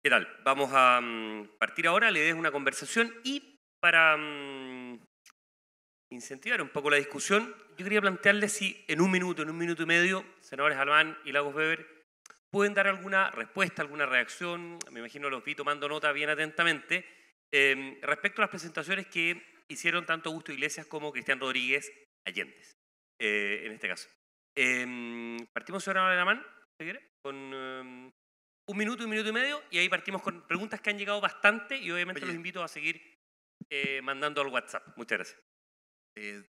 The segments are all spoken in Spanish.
¿Qué tal? Vamos a partir ahora, le des una conversación y para incentivar un poco la discusión, yo quería plantearle si en un minuto y medio, senadores Alemán y Lagos Weber pueden dar alguna respuesta, alguna reacción, me imagino los vi tomando nota bien atentamente, respecto a las presentaciones que hicieron tanto Augusto Iglesias como Cristian Rodríguez Allende, en este caso. Partimos, señora Alemán, si quiere, con un minuto y medio, y ahí partimos con preguntas que han llegado bastante y obviamente Oye, los invito a seguir mandando al WhatsApp. Muchas gracias.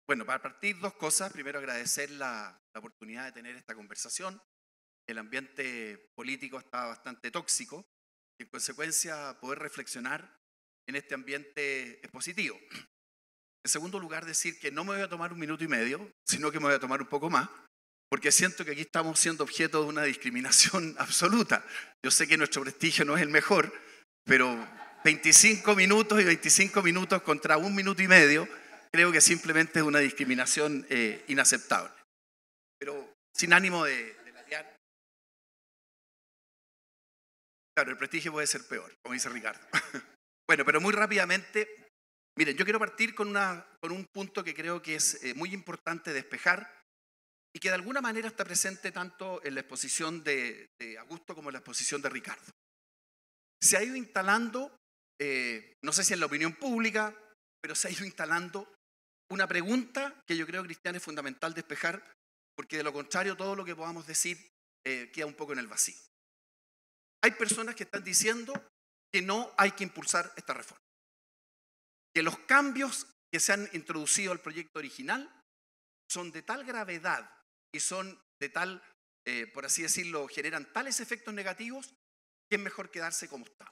bueno, para partir dos cosas. Primero, agradecer la oportunidad de tener esta conversación. El ambiente político está bastante tóxico y en consecuencia poder reflexionar en este ambiente es positivo. En segundo lugar, decir que no me voy a tomar un minuto y medio, sino que me voy a tomar un poco más, porque siento que aquí estamos siendo objeto de una discriminación absoluta. Yo sé que nuestro prestigio no es el mejor, pero 25 minutos y 25 minutos contra un minuto y medio, creo que simplemente es una discriminación inaceptable. Pero sin ánimo de latear. Claro, el prestigio puede ser peor, como dice Ricardo. Bueno, pero muy rápidamente, miren, yo quiero partir con un punto que creo que es muy importante despejar y que de alguna manera está presente tanto en la exposición de Augusto como en la exposición de Ricardo. Se ha ido instalando, no sé si en la opinión pública, pero se ha ido instalando una pregunta que yo creo, Cristian, es fundamental despejar, porque de lo contrario todo lo que podamos decir queda un poco en el vacío. Hay personas que están diciendo que no hay que impulsar esta reforma, que los cambios que se han introducido al proyecto original son de tal gravedad y son de tal, por así decirlo, generan tales efectos negativos que es mejor quedarse como está.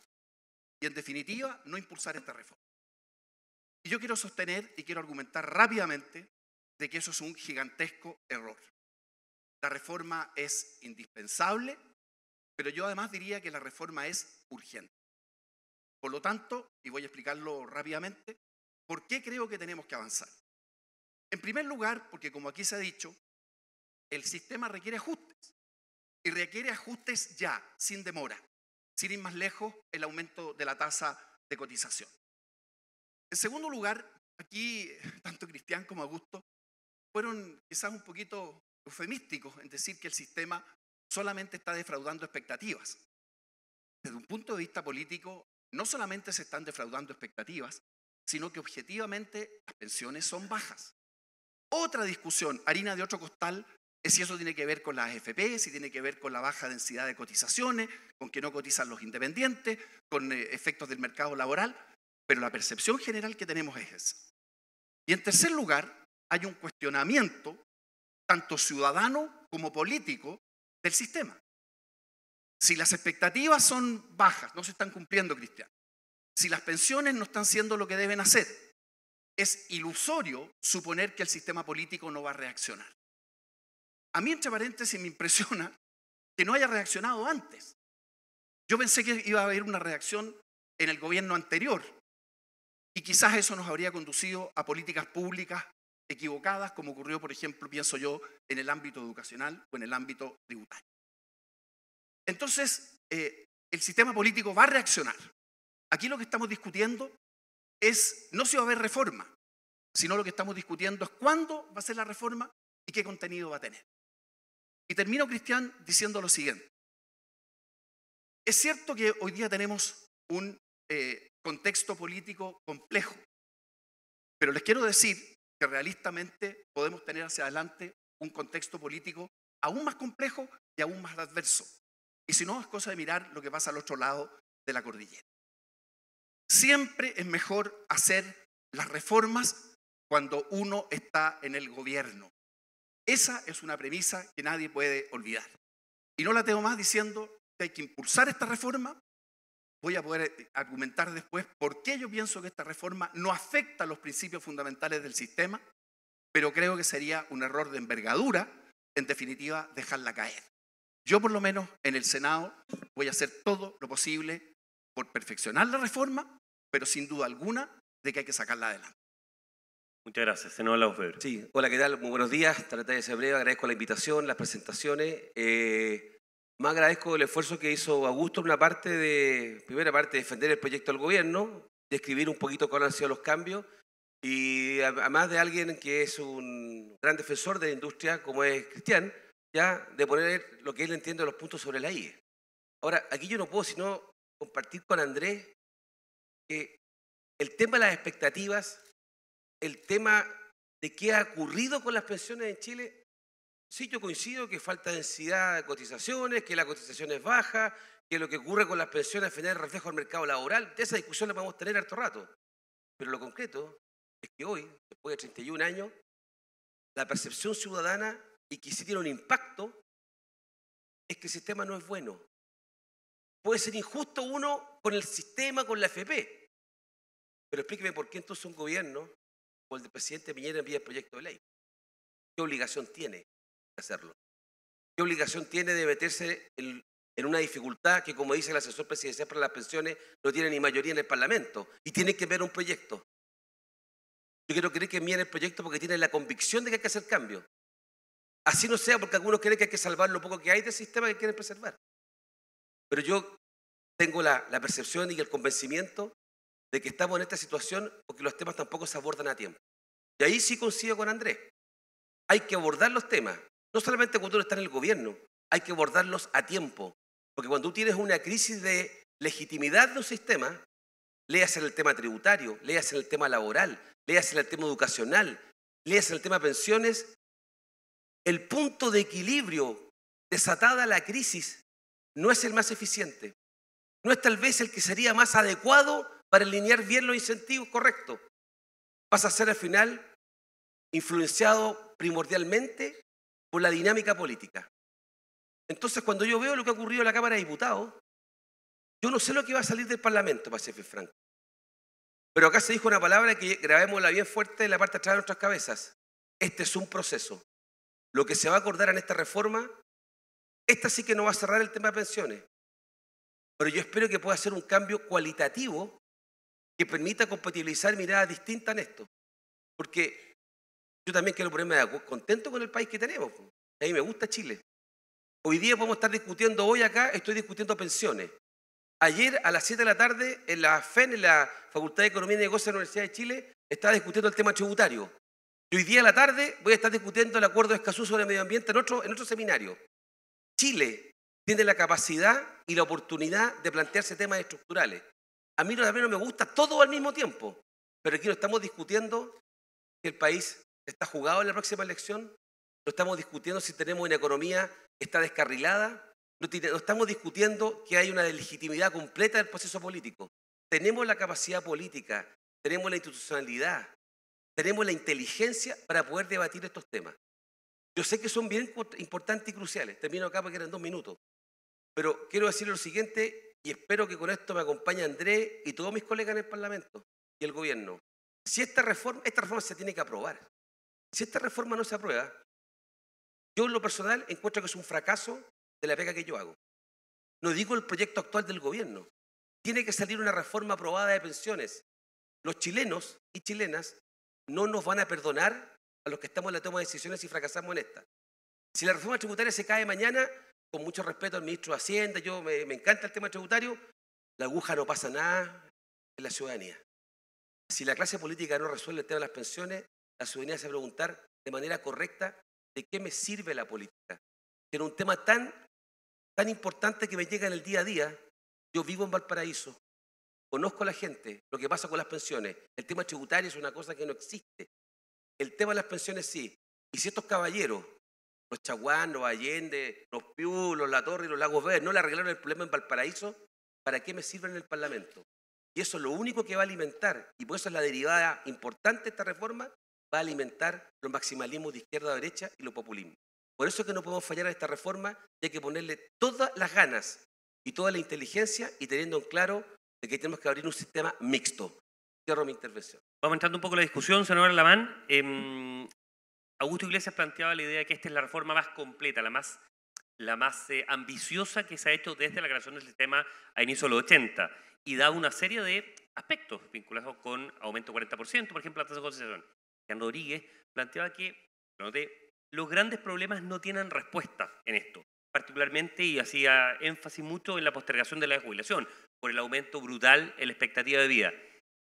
Y en definitiva, no impulsar esta reforma. Y yo quiero sostener y quiero argumentar rápidamente de que eso es un gigantesco error. La reforma es indispensable, pero yo además diría que la reforma es urgente. Por lo tanto, y voy a explicarlo rápidamente, ¿por qué creo que tenemos que avanzar? En primer lugar, porque como aquí se ha dicho, el sistema requiere ajustes y requiere ajustes ya, sin demora, sin ir más lejos, el aumento de la tasa de cotización. En segundo lugar, aquí tanto Cristian como Augusto fueron quizás un poquito eufemísticos en decir que el sistema solamente está defraudando expectativas. Desde un punto de vista político, no solamente se están defraudando expectativas, sino que objetivamente las pensiones son bajas. Otra discusión, harina de otro costal, es si eso tiene que ver con las AFP, si tiene que ver con la baja densidad de cotizaciones, con que no cotizan los independientes, con efectos del mercado laboral, pero la percepción general que tenemos es esa. Y en tercer lugar, hay un cuestionamiento, tanto ciudadano como político, del sistema. Si las expectativas son bajas, no se están cumpliendo, Cristian, si las pensiones no están siendo lo que deben hacer, es ilusorio suponer que el sistema político no va a reaccionar. A mí, entre paréntesis, me impresiona que no haya reaccionado antes. Yo pensé que iba a haber una reacción en el gobierno anterior y quizás eso nos habría conducido a políticas públicas equivocadas, como ocurrió, por ejemplo, pienso yo, en el ámbito educacional o en el ámbito tributario. Entonces, el sistema político va a reaccionar. Aquí lo que estamos discutiendo es no si va a haber reforma, sino lo que estamos discutiendo es cuándo va a ser la reforma y qué contenido va a tener. Y termino, Cristian, diciendo lo siguiente. Es cierto que hoy día tenemos un contexto político complejo, pero les quiero decir que realistamente podemos tener hacia adelante un contexto político aún más complejo y aún más adverso. Y si no, es cosa de mirar lo que pasa al otro lado de la cordillera. Siempre es mejor hacer las reformas cuando uno está en el gobierno. Esa es una premisa que nadie puede olvidar. Y no la tengo más diciendo que hay que impulsar esta reforma. Voy a poder argumentar después por qué yo pienso que esta reforma no afecta los principios fundamentales del sistema, pero creo que sería un error de envergadura, en definitiva, dejarla caer. Yo, por lo menos, en el Senado voy a hacer todo lo posible por perfeccionar la reforma, pero sin duda alguna de que hay que sacarla adelante. Muchas gracias, senador Lagos Weber. Sí, hola, ¿qué tal? Muy buenos días. Trataré de ser breve, agradezco la invitación, las presentaciones. Más agradezco el esfuerzo que hizo Augusto en primera parte, de defender el proyecto del gobierno, describir un poquito cuáles han sido los cambios, y además de alguien que es un gran defensor de la industria, como es Cristian, ya de poner lo que él entiende de los puntos sobre la IE. Ahora, aquí yo no puedo sino compartir con Andrés que el tema de las expectativas, el tema de qué ha ocurrido con las pensiones en Chile. Sí, yo coincido que falta densidad de cotizaciones, que la cotización es baja, que lo que ocurre con las pensiones al final es reflejo del mercado laboral. De esa discusión la podemos tener harto rato. Pero lo concreto es que hoy, después de 31 años, la percepción ciudadana, y que sí tiene un impacto, es que el sistema no es bueno. Puede ser injusto uno con el sistema, con la FP. Pero explíqueme por qué entonces un gobierno, o el del presidente Piñera, envía el proyecto de ley. ¿Qué obligación tiene de hacerlo? ¿Qué obligación tiene de meterse en una dificultad que, como dice el asesor presidencial para las pensiones, no tiene ni mayoría en el Parlamento y tiene que ver un proyecto? Yo quiero creer que envíen el proyecto porque tienen la convicción de que hay que hacer cambios. Así no sea porque algunos creen que hay que salvar lo poco que hay del sistema que quieren preservar. Pero yo tengo la percepción y el convencimiento de que estamos en esta situación porque los temas tampoco se abordan a tiempo. Y ahí sí coincido con Andrés. Hay que abordar los temas, no solamente cuando uno está en el gobierno, hay que abordarlos a tiempo. Porque cuando tú tienes una crisis de legitimidad de un sistema, léase en el tema tributario, léase en el tema laboral, léase en el tema educacional, léase en el tema pensiones, el punto de equilibrio desatada la crisis no es el más eficiente. No es tal vez el que sería más adecuado para alinear bien los incentivos correctos. Pasa a ser al final influenciado primordialmente por la dinámica política. Entonces, cuando yo veo lo que ha ocurrido en la Cámara de Diputados, yo no sé lo que va a salir del Parlamento, para ser franco. Pero acá se dijo una palabra que grabémosla bien fuerte en la parte de atrás de nuestras cabezas. Este es un proceso. Lo que se va a acordar en esta reforma, esta sí que no va a cerrar el tema de pensiones. Pero yo espero que pueda ser un cambio cualitativo que permita compatibilizar miradas distintas en esto. Porque yo también quiero ponerme contento con el país que tenemos. A mí me gusta Chile. Hoy día podemos estar discutiendo, hoy acá estoy discutiendo pensiones. Ayer a las 7 de la tarde en la FEN, en la Facultad de Economía y Negocios de la Universidad de Chile, estaba discutiendo el tema tributario. Y hoy día a la tarde voy a estar discutiendo el acuerdo de Escazú sobre el medio ambiente en otro seminario. Chile tiene la capacidad y la oportunidad de plantearse temas estructurales. A mí también no me gusta todo al mismo tiempo, pero aquí no estamos discutiendo que el país está jugado en la próxima elección, no estamos discutiendo si tenemos una economía que está descarrilada, no estamos discutiendo que hay una legitimidad completa del proceso político. Tenemos la capacidad política, tenemos la institucionalidad, tenemos la inteligencia para poder debatir estos temas. Yo sé que son bien importantes y cruciales, termino acá porque eran 2 minutos, pero quiero decirle lo siguiente y espero que con esto me acompañe Andrés y todos mis colegas en el Parlamento y el gobierno. Si esta reforma se tiene que aprobar. Si esta reforma no se aprueba, yo en lo personal encuentro que es un fracaso de la pega que yo hago. No digo el proyecto actual del gobierno. Tiene que salir una reforma aprobada de pensiones. Los chilenos y chilenas no nos van a perdonar a los que estamos en la toma de decisiones si fracasamos en esta. Si la reforma tributaria se cae mañana, con mucho respeto al ministro de Hacienda, me encanta el tema tributario, la aguja no pasa nada en la ciudadanía. Si la clase política no resuelve el tema de las pensiones, la ciudadanía se va a preguntar de manera correcta de qué me sirve la política. Que era un tema tan importante que me llega en el día a día. Yo vivo en Valparaíso, conozco a la gente, lo que pasa con las pensiones. El tema tributario es una cosa que no existe. El tema de las pensiones sí. Y si estos caballeros, los Chaguán, los Allende, los Piu, los Latorre y los Lagos Verdes, no le arreglaron el problema en Valparaíso, ¿para qué me sirven en el Parlamento? Y eso es lo único que va a alimentar, y por eso es la derivada importante de esta reforma, va a alimentar los maximalismos de izquierda a derecha y los populismos. Por eso es que no podemos fallar a esta reforma y hay que ponerle todas las ganas y toda la inteligencia y teniendo en claro de que tenemos que abrir un sistema mixto. Cierro mi intervención. Vamos entrando un poco en la discusión, senador Alamán. Augusto Iglesias planteaba la idea de que esta es la reforma más completa, la más ambiciosa que se ha hecho desde la creación del sistema a inicio de los 80 y da una serie de aspectos vinculados con aumento 40%, por ejemplo, la tasa de cotización. Jan Rodríguez planteaba que los grandes problemas no tienen respuesta en esto. particularmente, y hacía énfasis mucho en la postergación de la jubilación, por el aumento brutal en la expectativa de vida.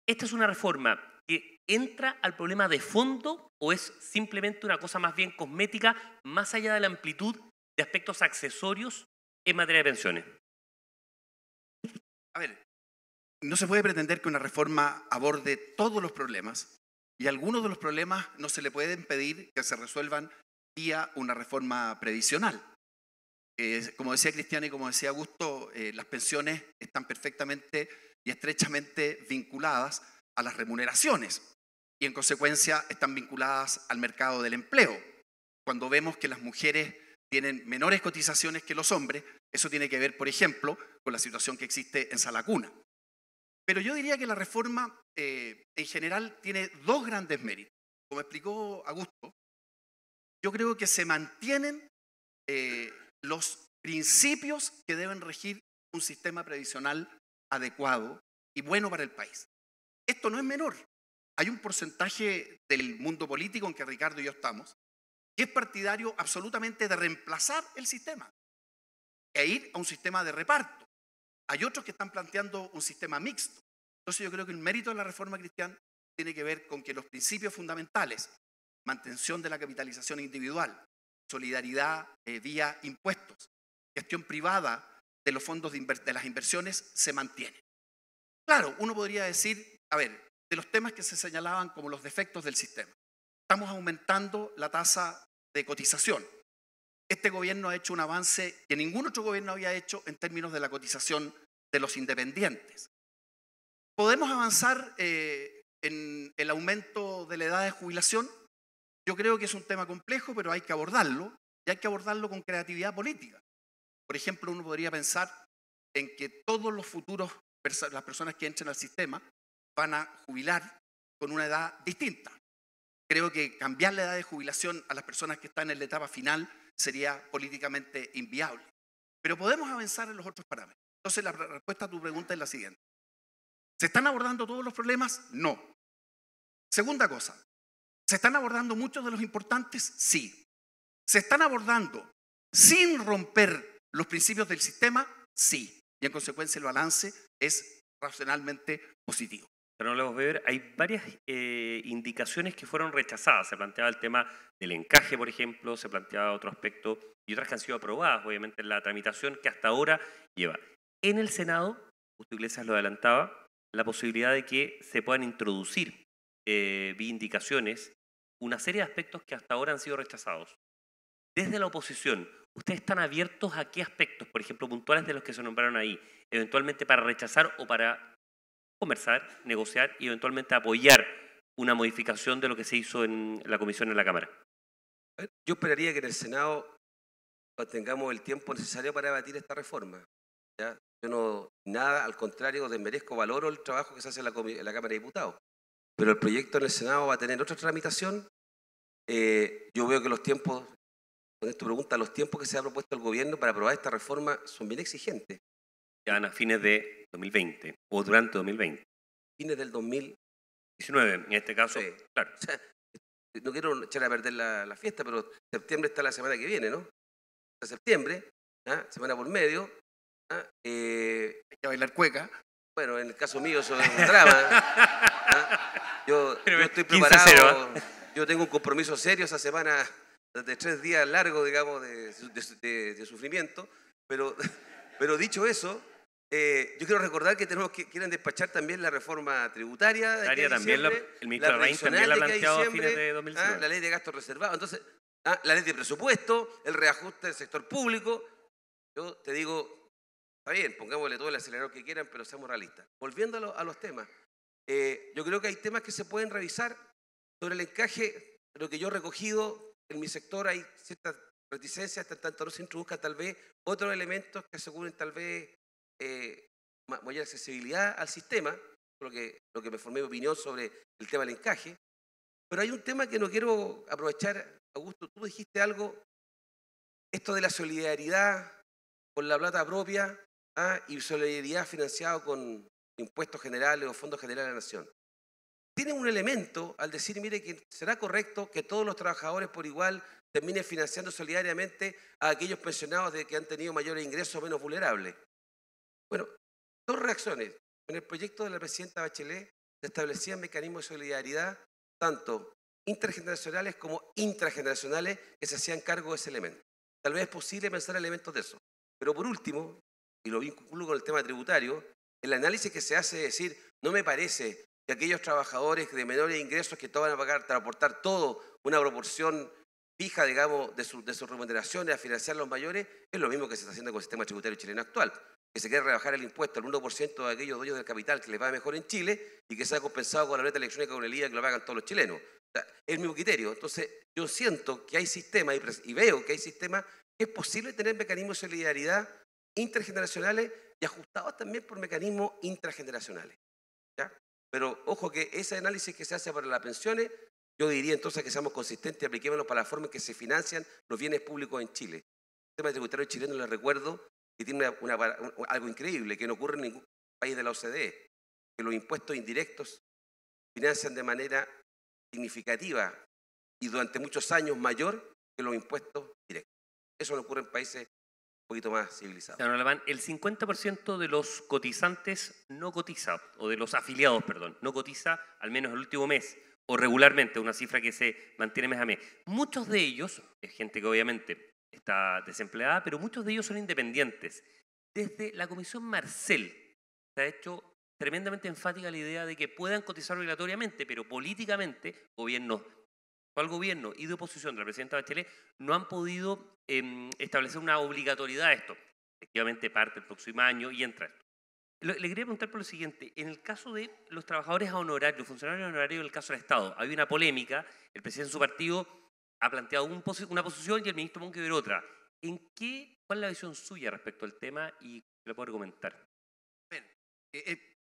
¿Esta es una reforma que entra al problema de fondo o es simplemente una cosa más bien cosmética, más allá de la amplitud de aspectos accesorios en materia de pensiones? A ver, no se puede pretender que una reforma aborde todos los problemas y algunos de los problemas no se le pueden pedir que se resuelvan vía una reforma previsional. Como decía Cristian y como decía Augusto, las pensiones están perfectamente y estrechamente vinculadas a las remuneraciones y en consecuencia están vinculadas al mercado del empleo. Cuando vemos que las mujeres tienen menores cotizaciones que los hombres, eso tiene que ver, por ejemplo, con la situación que existe en Salacuna. Pero yo diría que la reforma en general tiene dos grandes méritos. Como explicó Augusto, yo creo que se mantienen los principios que deben regir un sistema previsional adecuado y bueno para el país. Esto no es menor. Hay un porcentaje del mundo político en que Ricardo y yo estamos que es partidario absolutamente de reemplazar el sistema e ir a un sistema de reparto. Hay otros que están planteando un sistema mixto. Entonces yo creo que el mérito de la reforma cristiana tiene que ver con que los principios fundamentales, mantención de la capitalización individual, solidaridad vía impuestos, gestión privada de los fondos de las inversiones, se mantienen. Claro, uno podría decir, a ver, de los temas que se señalaban como los defectos del sistema, estamos aumentando la tasa de cotización. Este gobierno ha hecho un avance que ningún otro gobierno había hecho en términos de la cotización de los independientes. ¿Podemos avanzar en el aumento de la edad de jubilación? Yo creo que es un tema complejo, pero hay que abordarlo y hay que abordarlo con creatividad política. Por ejemplo, uno podría pensar en que todos los futuros, las personas que entren al sistema, van a jubilar con una edad distinta. Creo que cambiar la edad de jubilación a las personas que están en la etapa final sería políticamente inviable. Pero podemos avanzar en los otros parámetros. Entonces, la respuesta a tu pregunta es la siguiente. ¿Se están abordando todos los problemas? No. Segunda cosa, ¿se están abordando muchos de los importantes? Sí. ¿Se están abordando sin romper los principios del sistema? Sí. Y en consecuencia el balance es racionalmente positivo. Pero no Weber, hay varias indicaciones que fueron rechazadas. Se planteaba el tema del encaje, por ejemplo, se planteaba otro aspecto y otras que han sido aprobadas, obviamente, en la tramitación que hasta ahora lleva. En el Senado, Justo Iglesias lo adelantaba, la posibilidad de que se puedan introducir vía indicaciones una serie de aspectos que hasta ahora han sido rechazados. Desde la oposición, ¿ustedes están abiertos a qué aspectos, por ejemplo, puntuales de los que se nombraron ahí, eventualmente para rechazar o para conversar, negociar y eventualmente apoyar una modificación de lo que se hizo en la comisión en la Cámara? Yo esperaría que en el Senado tengamos el tiempo necesario para debatir esta reforma. ¿Ya? Yo no, nada, al contrario, desmerezco, valoro el trabajo que se hace en la Cámara de Diputados. Pero el proyecto en el Senado va a tener otra tramitación. Yo veo que los tiempos, con esta pregunta, los tiempos que se ha propuesto el gobierno para aprobar esta reforma son bien exigentes. Ya a fines de 2020 o durante 2020. Fines del 2019, en este caso, sí. Claro. O sea, no quiero echar a perder la fiesta, pero septiembre está la semana que viene, ¿no? De septiembre, ¿ah? Semana por medio. ¿Ah? Hay que bailar cueca. Bueno, en el caso mío eso es un drama. ¿Ah? Yo estoy 15-0, preparado. Yo tengo un compromiso serio esa semana de 3 días largos, digamos, de sufrimiento. Pero dicho eso, yo quiero recordar que quieren despachar también la reforma tributaria. También el ministro Larraín también la ha planteado a fines de 2019. La ley de gastos reservados. Entonces, la ley de presupuesto, el reajuste del sector público. Yo te digo, está bien, pongámosle todo el acelerador que quieran, pero seamos realistas. Volviendo a los temas, yo creo que hay temas que se pueden revisar sobre el encaje. Lo que yo he recogido en mi sector, hay ciertas reticencias, hasta tanto no se introduzcan tal vez otros elementos que aseguren tal vez mayor accesibilidad al sistema, lo que me formé mi opinión sobre el tema del encaje. Pero hay un tema que no quiero aprovechar. Augusto, tú dijiste algo, esto de la solidaridad con la plata propia y solidaridad financiada con impuestos generales o fondos generales de la nación. Tienen un elemento al decir, mire, que será correcto que todos los trabajadores por igual termine financiando solidariamente a aquellos pensionados que han tenido mayores ingresos menos vulnerables. Bueno, dos reacciones. En el proyecto de la presidenta Bachelet se establecían mecanismos de solidaridad, tanto intergeneracionales como intrageneracionales, que se hacían cargo de ese elemento. Tal vez es posible pensar elementos de eso. Pero por último, y lo vinculo con el tema tributario, el análisis que se hace es decir, no me parece que aquellos trabajadores de menores ingresos que todos van a pagar, para aportar todo una proporción fija, digamos, de sus remuneraciones a financiar los mayores, es lo mismo que se está haciendo con el sistema tributario chileno actual, que se quiere rebajar el impuesto al 1% de aquellos dueños del capital que les va mejor en Chile y que se ha compensado con la boleta electrónica con el IVA que lo pagan todos los chilenos. O sea, es el mismo criterio. Entonces, yo siento que hay sistemas y veo que hay sistemas que es posible tener mecanismos de solidaridad intergeneracionales y ajustados también por mecanismos intrageneracionales. ¿Ya? Pero ojo que ese análisis que se hace para las pensiones, yo diría entonces que seamos consistentes y apliquémoslo para la forma en que se financian los bienes públicos en Chile. El sistema tributario chileno, les recuerdo, que tiene algo increíble que no ocurre en ningún país de la OCDE, que los impuestos indirectos financian de manera significativa y durante muchos años mayor que los impuestos directos. Eso no ocurre en países un poquito más civilizados. Señor Alemán, el 50% de los cotizantes no cotiza, o de los afiliados, perdón, no cotiza al menos el último mes, o regularmente, una cifra que se mantiene mes a mes. Muchos de ellos, es gente que obviamente está desempleada, pero muchos de ellos son independientes. Desde la Comisión Marcel se ha hecho tremendamente enfática la idea de que puedan cotizar obligatoriamente, pero políticamente, al gobierno y de oposición de la presidenta Bachelet, no han podido establecer una obligatoriedad de esto. Efectivamente, parte el próximo año y entra esto. Le quería preguntar por lo siguiente. En el caso de los trabajadores honorarios, funcionarios honorarios del caso del Estado, hay una polémica, el presidente de su partido ha planteado una posición y el ministro Monkever otra. ¿Cuál es la visión suya respecto al tema y le puedo comentar? Bien,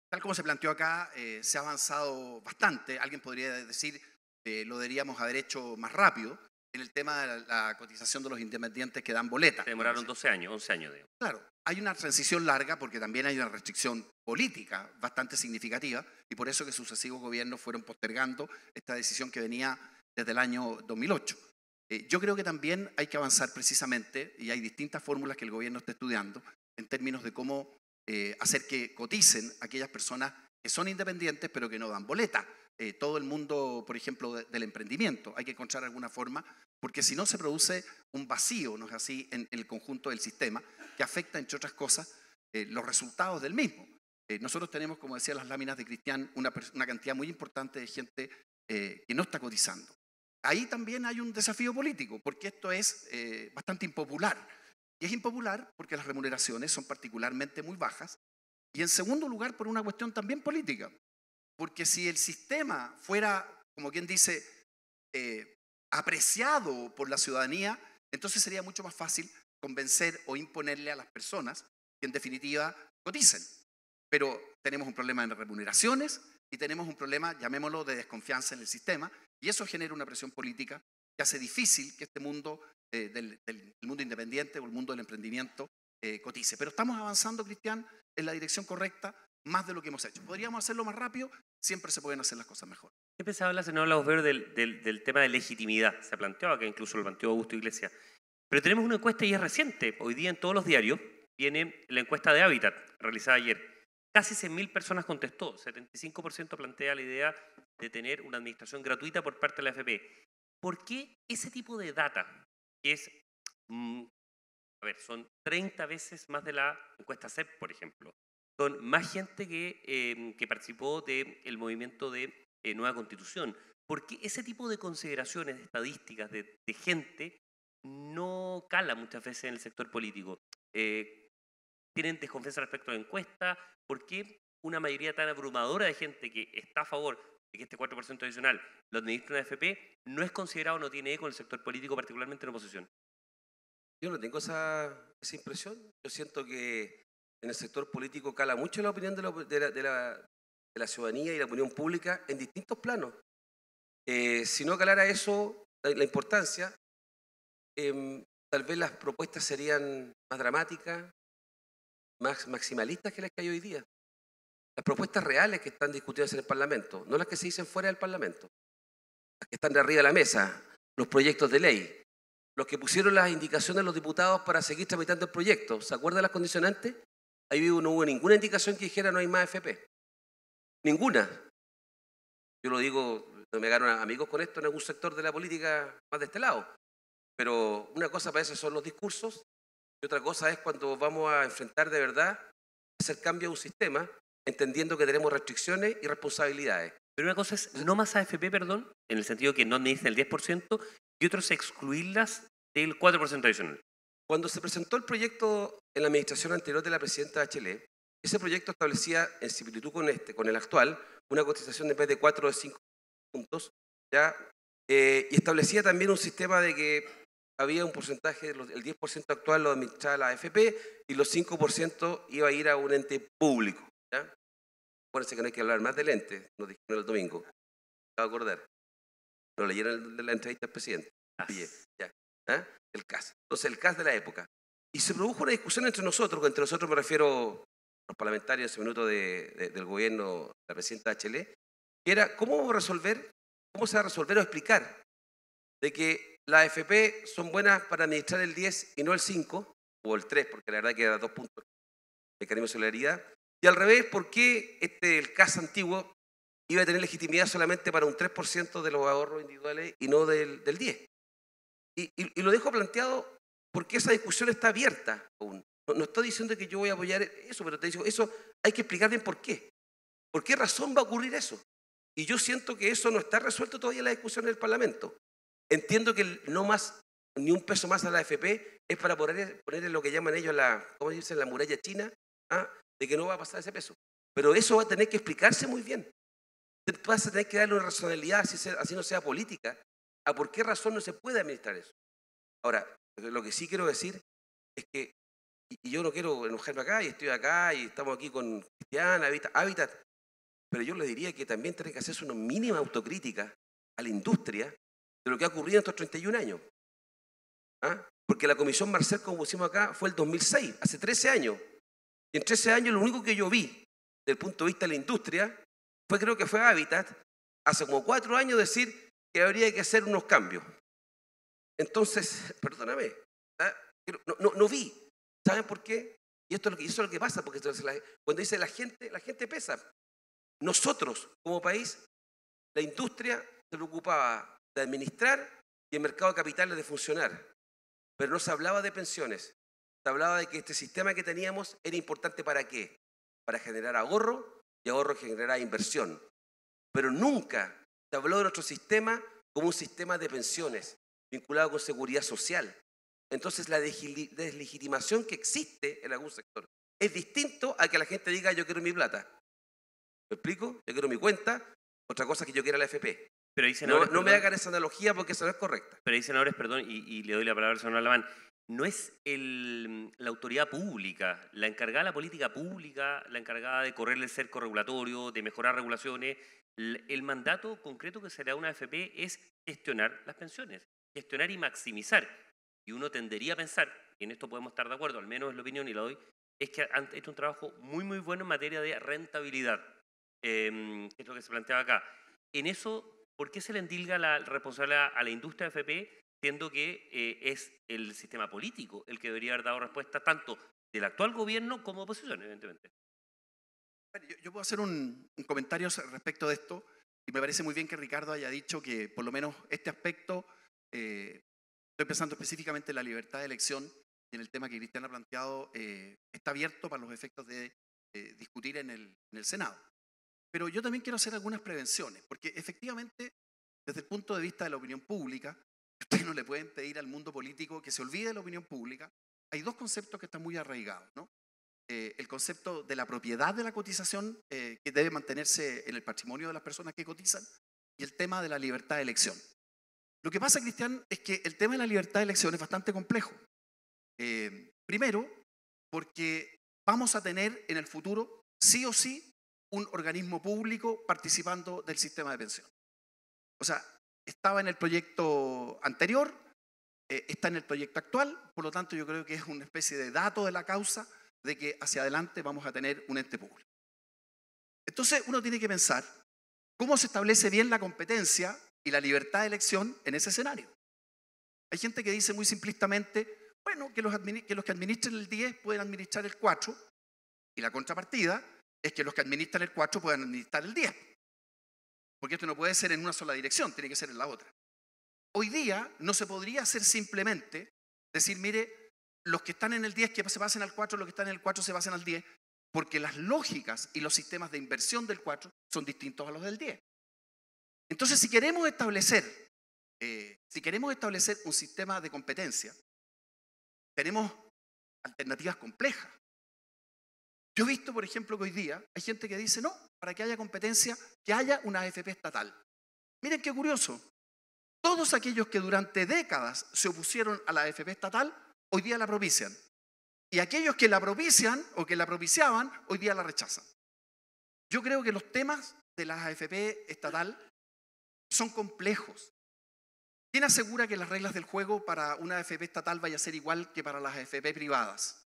tal como se planteó acá, se ha avanzado bastante. Alguien podría decir que lo deberíamos haber hecho más rápido en el tema de la cotización de los independientes que dan boleta. Se demoraron 12 años, 11 años. Digamos. Claro, hay una transición larga porque también hay una restricción política bastante significativa y por eso que sucesivos gobiernos fueron postergando esta decisión que venía desde el año 2008. Yo creo que también hay que avanzar precisamente, y hay distintas fórmulas que el gobierno está estudiando, en términos de cómo hacer que coticen aquellas personas que son independientes pero que no dan boleta. Todo el mundo, por ejemplo, del emprendimiento. Hay que encontrar alguna forma, porque si no se produce un vacío, ¿no es así?, en el conjunto del sistema, que afecta, entre otras cosas, los resultados del mismo. Nosotros tenemos, como decía las láminas de Cristian, una cantidad muy importante de gente que no está cotizando. Ahí también hay un desafío político, porque esto es bastante impopular. Y es impopular porque las remuneraciones son particularmente muy bajas. Y en segundo lugar, por una cuestión también política. Porque si el sistema fuera, como quien dice, apreciado por la ciudadanía, entonces sería mucho más fácil convencer o imponerle a las personas que en definitiva coticen. Pero tenemos un problema de remuneraciones y tenemos un problema, llamémoslo, de desconfianza en el sistema, y eso genera una presión política que hace difícil que este mundo del mundo independiente o el mundo del emprendimiento cotice. Pero estamos avanzando, Cristian, en la dirección correcta, más de lo que hemos hecho. ¿Podríamos hacerlo más rápido? Siempre se pueden hacer las cosas mejor. Siempre se habla, senador Lagos del tema de legitimidad. Se planteaba que incluso lo planteó Augusto Iglesias. Pero tenemos una encuesta y es reciente. Hoy día en todos los diarios viene la encuesta de Habitat, realizada ayer. Casi 100.000 personas contestó. 75% plantea la idea de tener una administración gratuita por parte de la AFP. ¿Por qué ese tipo de data, que es, son 30 veces más de la encuesta CEP, por ejemplo? Son más gente que participó del movimiento de Nueva Constitución. ¿Por qué ese tipo de consideraciones, de estadísticas, de gente, no cala muchas veces en el sector político? ¿Tienen desconfianza respecto a la encuesta? ¿Por qué una mayoría tan abrumadora de gente que está a favor de que este 4% adicional lo administre una AFP no es considerado, no tiene eco en el sector político, particularmente en oposición? Yo no tengo esa impresión. Yo siento que en el sector político cala mucho la opinión de la ciudadanía y la opinión pública en distintos planos. Si no calara eso, la importancia, tal vez las propuestas serían más dramáticas, más maximalistas que las que hay hoy día. Las propuestas reales que están discutidas en el Parlamento, no las que se dicen fuera del Parlamento, las que están de arriba de la mesa, los proyectos de ley. los que pusieron las indicaciones a los diputados para seguir tramitando el proyecto. ¿Se acuerdan las condicionantes? Ahí no hubo ninguna indicación que dijera no hay más AFP. Ninguna. Yo lo digo, no me gano amigos con esto en algún sector de la política más de este lado. Pero una cosa para eso son los discursos y otra cosa es cuando vamos a enfrentar de verdad hacer cambio a un sistema, entendiendo que tenemos restricciones y responsabilidades. Pero una cosa es no más AFP, perdón, en el sentido que no administren el 10%, y otro es excluirlas del 4% adicional. Cuando se presentó el proyecto en la administración anterior de la presidenta Bachelet, ese proyecto establecía, en similitud con el actual, una cotización en vez de 4 de 5 puntos, ¿ya? Y establecía también un sistema de que había un porcentaje, el 10% actual lo administraba la AFP y los 5% iba a ir a un ente público. ¿Ya? Acuérdense que no hay que hablar más del ente, nos dijeron el domingo. ¿Se va a acordar? Lo leyeron en la entrevista del presidente. Ya. ¿Ah? El CAS. Entonces, el CAS de la época. Y se produjo una discusión entre nosotros me refiero a los parlamentarios en ese minuto del gobierno, la presidenta Bachelet, que era cómo se va a resolver o explicar de que las AFP son buenas para administrar el 10 y no el 5, o el 3, porque la verdad que era 2 puntos de mecanismo de solidaridad. Y al revés, ¿por qué el CAS antiguo iba a tener legitimidad solamente para un 3% de los ahorros individuales y no del 10%? Y lo dejo planteado porque esa discusión está abierta aún. No estoy diciendo que yo voy a apoyar eso, pero te digo, eso hay que explicar bien por qué. ¿Por qué razón va a ocurrir eso? Y yo siento que eso no está resuelto todavía en la discusión del Parlamento. Entiendo que no más, ni un peso más a la AFP es para poner en lo que llaman ellos ¿cómo dicen? La muralla china, de que no va a pasar ese peso. Pero eso va a tener que explicarse muy bien. Vas a tener que darle una racionalidad, así no sea política, a por qué razón no se puede administrar eso. Ahora, lo que sí quiero decir es que, y yo no quiero enojarme acá, y estoy acá, y estamos aquí con Cristian, Hábitat, pero yo les diría que también tiene que hacerse una mínima autocrítica a la industria de lo que ha ocurrido en estos 31 años. Porque la Comisión Marcel, como pusimos acá, fue el 2006, hace 13 años. Y en 13 años lo único que yo vi, desde el punto de vista de la industria, creo que fue Hábitat, hace como 4 años decir que habría que hacer unos cambios. Entonces, perdóname, no vi. ¿Saben por qué? Y eso es lo que pasa, porque cuando dice la gente pesa. Nosotros, como país, la industria se preocupaba de administrar y el mercado de capitales de funcionar. Pero no se hablaba de pensiones. Se hablaba de que este sistema que teníamos era importante ¿para qué? Para generar ahorro y ahorro generará inversión. Pero nunca se habló de nuestro sistema como un sistema de pensiones vinculado con seguridad social. Entonces la deslegitimación que existe en algún sector es distinto a que la gente diga yo quiero mi plata. ¿Me explico? Yo quiero mi cuenta, otra cosa es que yo quiera la AFP. Pero ahí, no me hagan esa analogía porque eso no es correcta. Pero ahí, senadores, perdón, y le doy la palabra al senador Alamán, no es la autoridad pública, la encargada de la política pública, la encargada de correr el cerco regulatorio, de mejorar regulaciones. El mandato concreto que se le da a una AFP es gestionar las pensiones, gestionar y maximizar. Y uno tendería a pensar, y en esto podemos estar de acuerdo, al menos es la opinión y la doy, es que han hecho un trabajo muy, muy bueno en materia de rentabilidad, que es lo que se planteaba acá. En eso, ¿por qué se le endilga la responsabilidad a la industria AFP, siendo que es el sistema político el que debería haber dado respuesta tanto del actual gobierno como de oposición, evidentemente? Yo puedo hacer un comentario respecto de esto, y me parece muy bien que Ricardo haya dicho que por lo menos este aspecto, estoy pensando específicamente en la libertad de elección y en el tema que Cristian ha planteado, está abierto para los efectos de discutir en el Senado. Pero yo también quiero hacer algunas prevenciones, porque efectivamente, desde el punto de vista de la opinión pública, ustedes no le pueden pedir al mundo político que se olvide de la opinión pública. Hay dos conceptos que están muy arraigados, ¿no? El concepto de la propiedad de la cotización, que debe mantenerse en el patrimonio de las personas que cotizan, y el tema de la libertad de elección. Lo que pasa, Cristian, es que el tema de la libertad de elección es bastante complejo. Primero, porque vamos a tener en el futuro, sí o sí, un organismo público participando del sistema de pensión. O sea, estaba en el proyecto anterior, está en el proyecto actual, por lo tanto yo creo que es una especie de dato de la causa de que hacia adelante vamos a tener un ente público. Entonces uno tiene que pensar cómo se establece bien la competencia y la libertad de elección en ese escenario. Hay gente que dice muy simplistamente, bueno, que los que administren el 10 pueden administrar el 4, y la contrapartida es que los que administran el 4 puedan administrar el 10. Porque esto no puede ser en una sola dirección, tiene que ser en la otra. Hoy día no se podría hacer simplemente decir, mire, los que están en el 10 que se pasen al 4, los que están en el 4 se pasen al 10, porque las lógicas y los sistemas de inversión del 4 son distintos a los del 10. Entonces, si queremos establecer un sistema de competencia, tenemos alternativas complejas. Yo he visto, por ejemplo, que hoy día hay gente que dice, no, para que haya competencia, que haya una AFP estatal. Miren qué curioso. Todos aquellos que durante décadas se opusieron a la AFP estatal, hoy día la propician. Y aquellos que la propician o que la propiciaban, hoy día la rechazan. Yo creo que los temas de la AFP estatal son complejos. ¿Quién asegura que las reglas del juego para una AFP estatal vaya a ser igual que para las AFP privadas?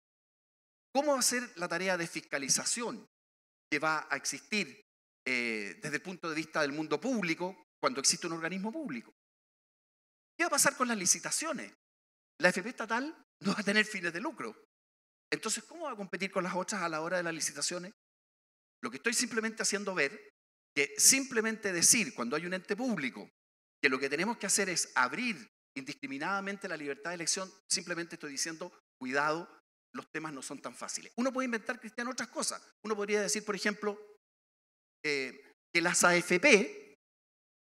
¿Cómo va a ser la tarea de fiscalización que va a existir desde el punto de vista del mundo público cuando existe un organismo público? ¿Qué va a pasar con las licitaciones? La AFP estatal no va a tener fines de lucro. Entonces, ¿cómo va a competir con las otras a la hora de las licitaciones? Lo que estoy simplemente haciendo ver, que simplemente decir cuando hay un ente público que lo que tenemos que hacer es abrir indiscriminadamente la libertad de elección, simplemente estoy diciendo, cuidado, los temas no son tan fáciles. Uno puede inventar, Cristian, otras cosas. Uno podría decir, por ejemplo, que las AFP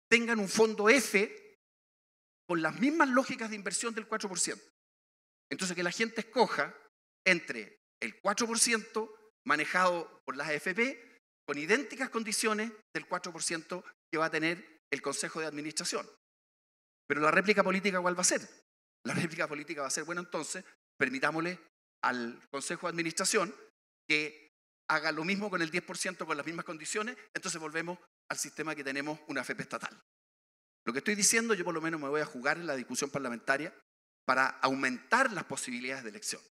tengan un fondo F con las mismas lógicas de inversión del 4%. Entonces, que la gente escoja entre el 4% manejado por las AFP con idénticas condiciones del 4% que va a tener el Consejo de Administración. Pero la réplica política, ¿cuál va a ser? La réplica política va a ser, bueno, entonces, permitámosle al Consejo de Administración que haga lo mismo con el 10% con las mismas condiciones, entonces volvemos al sistema que tenemos una AFP estatal. Lo que estoy diciendo, yo por lo menos me voy a jugar en la discusión parlamentaria para aumentar las posibilidades de elección.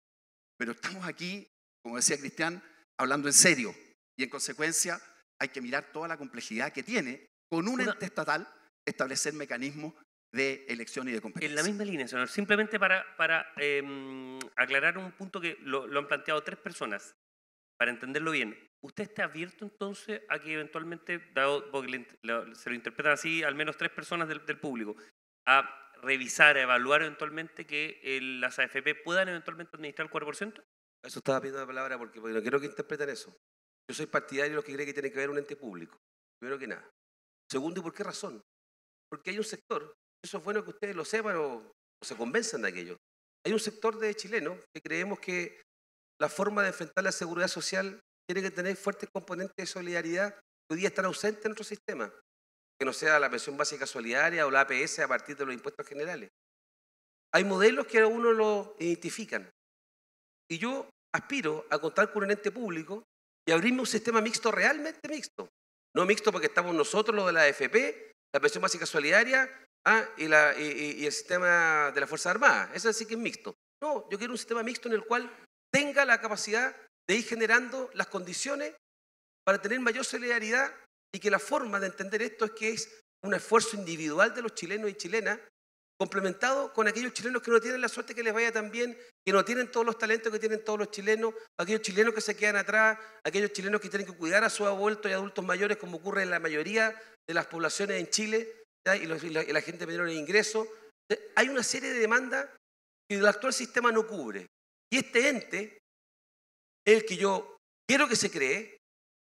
Pero estamos aquí, como decía Cristian, hablando en serio, y en consecuencia hay que mirar toda la complejidad que tiene con un ente estatal establecer mecanismos de elección y de competencia. En la misma línea, señor, simplemente para aclarar un punto que lo han planteado 3 personas, para entenderlo bien. ¿Usted está abierto entonces a que eventualmente, dado porque se lo interpretan así al menos 3 personas del público, a revisar, a evaluar eventualmente que las AFP puedan eventualmente administrar el 4%? Eso estaba pidiendo la palabra porque no quiero que interpreten eso. Yo soy partidario de los que creen que tiene que haber un ente público, primero que nada. Segundo, ¿y por qué razón? Porque hay un sector, eso es bueno que ustedes lo sepan o se convenzan de aquello. Hay un sector de chilenos que creemos que la forma de enfrentar la seguridad social tiene que tener fuertes componentes de solidaridad que hoy día están ausentes en nuestro sistema. Que no sea la pensión básica solidaria o la APS a partir de los impuestos generales. Hay modelos que a uno lo identifican. Y yo aspiro a contar con un ente público y abrirme un sistema mixto, realmente mixto. No mixto porque estamos nosotros, los de la AFP, la pensión básica solidaria y el sistema de las Fuerzas Armadas. Eso sí que es mixto. No, yo quiero un sistema mixto en el cual tenga la capacidad de ir generando las condiciones para tener mayor solidaridad y que la forma de entender esto es que es un esfuerzo individual de los chilenos y chilenas complementado con aquellos chilenos que no tienen la suerte que les vaya tan bien, que no tienen todos los talentos que tienen todos los chilenos, aquellos chilenos que se quedan atrás, aquellos chilenos que tienen que cuidar a sus abuelos y adultos mayores, como ocurre en la mayoría de las poblaciones en Chile, y la gente menor en ingresos. Hay una serie de demandas que el actual sistema no cubre. Y este ente, el que yo quiero que se cree,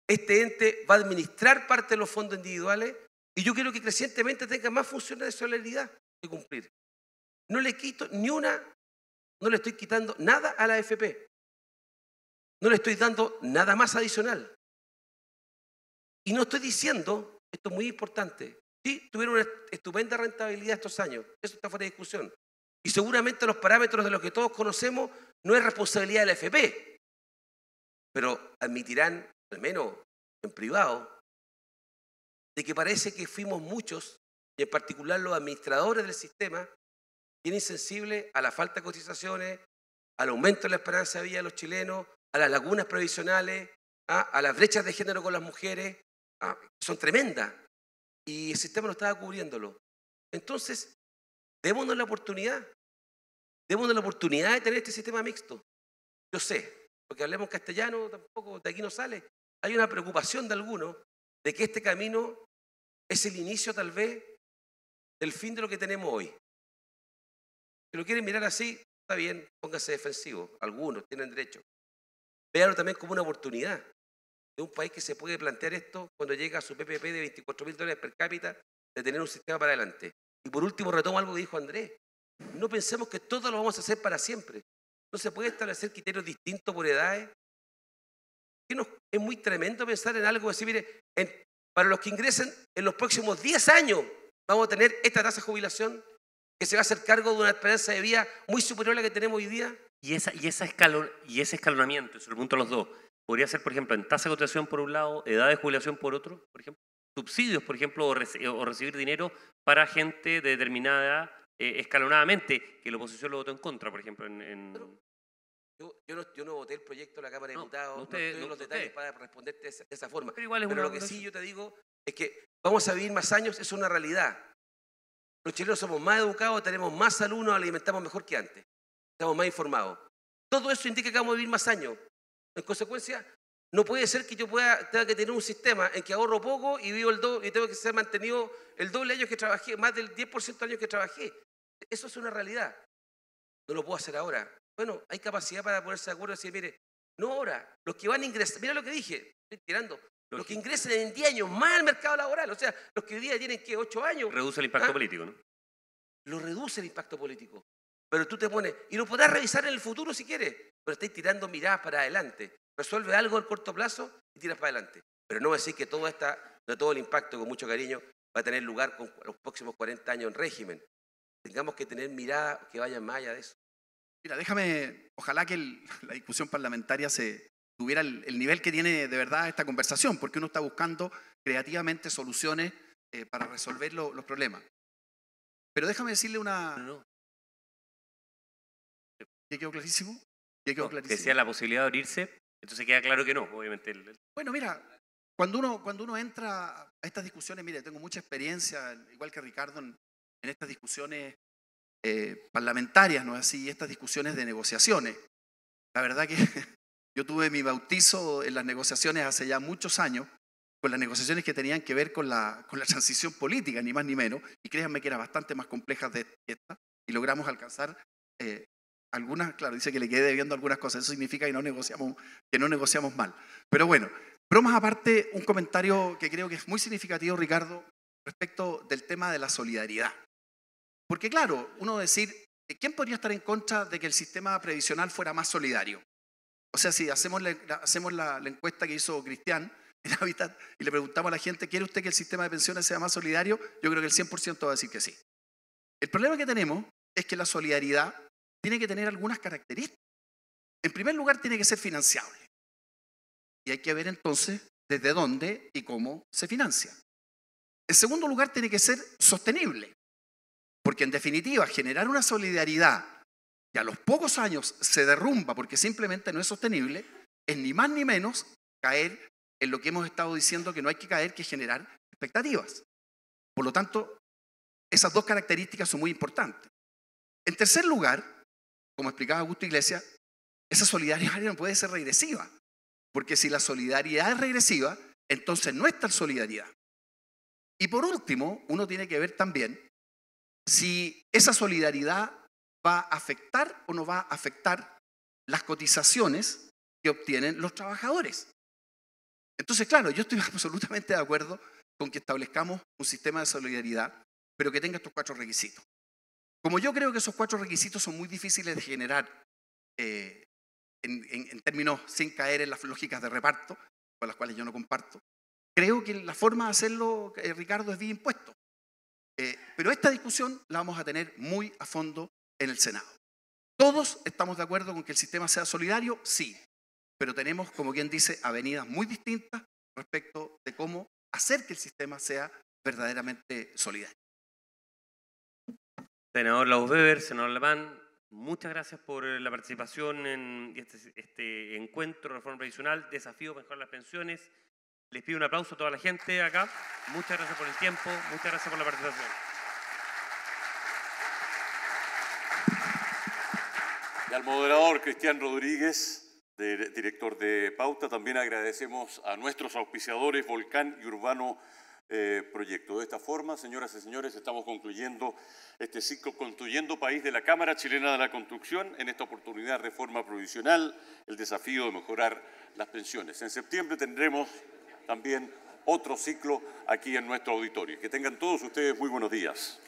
este ente va a administrar parte de los fondos individuales y yo quiero que crecientemente tenga más funciones de solidaridad que cumplir. No le quito ni una, no le estoy quitando nada a la AFP. No le estoy dando nada más adicional. Y no estoy diciendo, esto es muy importante, sí, tuvieron una estupenda rentabilidad estos años, eso está fuera de discusión. Y seguramente los parámetros de los que todos conocemos no es responsabilidad de la AFP, pero admitirán, al menos en privado, de que parece que fuimos muchos, y en particular los administradores del sistema, bien insensibles a la falta de cotizaciones, al aumento de la esperanza de vida de los chilenos, a las lagunas previsionales, a las brechas de género con las mujeres, son tremendas, y el sistema no estaba cubriéndolo. Entonces, Démonos la oportunidad. Démonos la oportunidad de tener este sistema mixto. Yo sé, porque hablemos castellano, tampoco de aquí no sale. Hay una preocupación de algunos de que este camino es el inicio tal vez del fin de lo que tenemos hoy. Si lo quieren mirar así, está bien, pónganse defensivos. Algunos tienen derecho. Véanlo también como una oportunidad de un país que se puede plantear esto cuando llega a su PPP de $24.000 per cápita, de tener un sistema para adelante. Y por último, retomo algo que dijo Andrés. No pensemos que todo lo vamos a hacer para siempre. No se puede establecer criterios distintos por edades. Es muy tremendo pensar en algo así, mire, para los que ingresen en los próximos 10 años vamos a tener esta tasa de jubilación que se va a hacer cargo de una esperanza de vida muy superior a la que tenemos hoy día. Y ese escalonamiento, se lo pregunto a los dos, podría ser, por ejemplo, en tasa de cotización por un lado, edad de jubilación por otro, por ejemplo, subsidios, por ejemplo, o recibir dinero para gente de determinada edad escalonadamente, que la oposición lo votó en contra, por ejemplo, Yo no voté el proyecto de la Cámara de Diputados, no usted, tengo los detalles para responderte de esa forma. Pero igual es Pero lo que sí yo te digo es que vamos a vivir más años, es una realidad. Los chilenos somos más educados, tenemos más salud, nos alimentamos mejor que antes, estamos más informados. Todo eso indica que vamos a vivir más años. En consecuencia, no puede ser que yo tenga que tener un sistema en que ahorro poco y vivo el doble y tengo que ser mantenido el doble de años que trabajé, más del 10% de años que trabajé. Eso es una realidad. No lo puedo hacer ahora. Bueno, hay capacidad para ponerse de acuerdo y decir, mire, no ahora, los que van a ingresar, mira lo que dije, estoy tirando, los que ingresen en 10 años más al mercado laboral, o sea, los que hoy día tienen que 8 años. Reduce el impacto político, ¿no? Lo reduce el impacto político. Pero tú te pones, y lo podrás revisar en el futuro si quieres, pero estáis tirando miradas para adelante. Resuelve algo a corto plazo y tiras para adelante. Pero no decir que todo el impacto, con mucho cariño, va a tener lugar con los próximos 40 años en régimen. Tengamos que tener miradas que vayan más allá de eso. Mira, ojalá que la discusión parlamentaria tuviera el nivel que tiene de verdad esta conversación, porque uno está buscando creativamente soluciones para resolver los problemas. Pero déjame decirle una... ¿Qué quedó clarísimo? Decía la posibilidad de abrirse, entonces queda claro que no, obviamente. Bueno, mira, cuando uno entra a estas discusiones, mire, tengo mucha experiencia, igual que Ricardo, en estas discusiones parlamentarias, ¿no es así? Estas discusiones de negociaciones. La verdad que yo tuve mi bautizo en las negociaciones hace ya muchos años, con las negociaciones que tenían que ver con la transición política, ni más ni menos, y créanme que eran bastante más complejas de esta, y logramos alcanzar algunas, claro, dice que le quedé debiendo algunas cosas, eso significa que no negociamos mal. Pero bueno, bromas aparte, un comentario que creo que es muy significativo, Ricardo, respecto del tema de la solidaridad. Porque claro, uno decir, ¿quién podría estar en contra de que el sistema previsional fuera más solidario? O sea, si hacemos la encuesta que hizo Cristian en Habitat y le preguntamos a la gente, ¿quiere usted que el sistema de pensiones sea más solidario? Yo creo que el 100% va a decir que sí. El problema que tenemos es que la solidaridad tiene que tener algunas características. En primer lugar, tiene que ser financiable. Y hay que ver entonces desde dónde y cómo se financia. En segundo lugar, tiene que ser sostenible. Porque en definitiva, generar una solidaridad que a los pocos años se derrumba porque simplemente no es sostenible, es ni más ni menos caer en lo que hemos estado diciendo que no hay que caer, que es generar expectativas. Por lo tanto, esas dos características son muy importantes. En tercer lugar, como explicaba Augusto Iglesias, esa solidaridad no puede ser regresiva, porque si la solidaridad es regresiva, entonces no es tal solidaridad. Y por último, uno tiene que ver también si esa solidaridad va a afectar o no va a afectar las cotizaciones que obtienen los trabajadores. Entonces, claro, yo estoy absolutamente de acuerdo con que establezcamos un sistema de solidaridad, pero que tenga estos 4 requisitos. Como yo creo que esos 4 requisitos son muy difíciles de generar en términos sin caer en las lógicas de reparto, con las cuales yo no comparto, creo que la forma de hacerlo, Ricardo, es vía impuesto. Pero esta discusión la vamos a tener muy a fondo en el Senado. ¿Todos estamos de acuerdo con que el sistema sea solidario? Sí, pero tenemos, como quien dice, avenidas muy distintas respecto de cómo hacer que el sistema sea verdaderamente solidario. Senador Lagos Weber, senador Alamán, muchas gracias por la participación en este encuentro de reforma previsional, desafío para mejorar las pensiones. Les pido un aplauso a toda la gente acá. Muchas gracias por el tiempo, muchas gracias por la participación. Y al moderador Cristian Rodríguez, director de Pauta. También agradecemos a nuestros auspiciadores Volcán y Urbano Proyecto. De esta forma, señoras y señores, estamos concluyendo este ciclo Construyendo País de la Cámara Chilena de la Construcción. En esta oportunidad, reforma provisional, el desafío de mejorar las pensiones. En septiembre tendremos también otro ciclo aquí en nuestro auditorio. Que tengan todos ustedes muy buenos días.